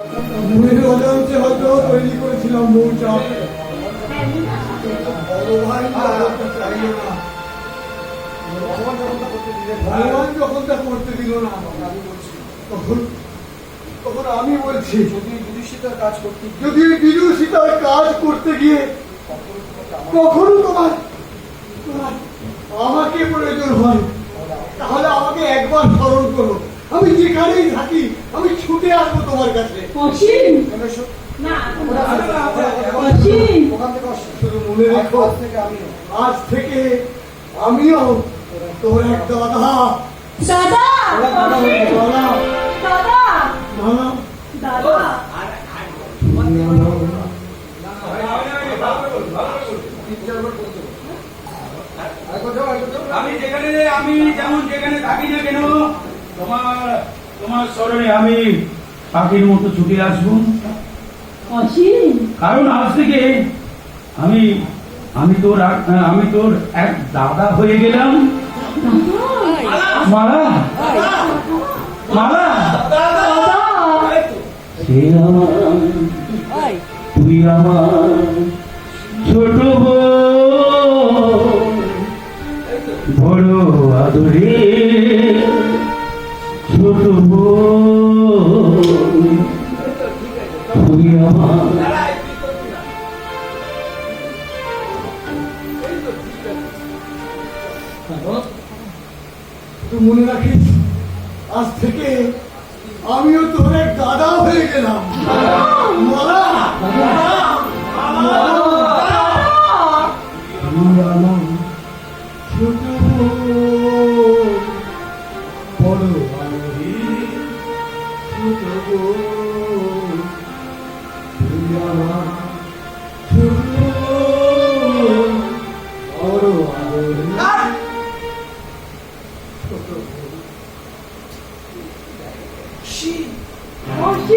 মনের অজান্তে হয়তো তৈরি করেছিলাম মৌচাক। বড় ভাই চাইল না, ভগবান যখন তা করতে দিল না, তখন আমি বলছি যদি বিদুষিতার কাজ করতে গিয়ে কখনো তোমার আমাকে প্রয়োজন হয়, তাহলে আমাকে একবার স্মরণ করো। আমি যেখানেই থাকি আমি ছুটে আসবো তোমার কাছে। মনে রেখো, আজ থেকে আমিও তোর এক দাদা। আমি যেখানে যেমন যেখানে থাকি না কেন, তোমার স্মরণে আমি পাখির মতো ছুটে আসবো। কারণ আজ থেকে আমি তোর এক দাদা হয়ে গেলাম। মালা মালা সে আমার, তুই আমার ছোট বড় আদরে ছোট তুই আমার। তুই মনে রাখিস, আজ থেকে আমিও তোর এক দাদা হয়ে গেলাম। ছোট বড় ছোট তুই আমার ছোট বড় ছোট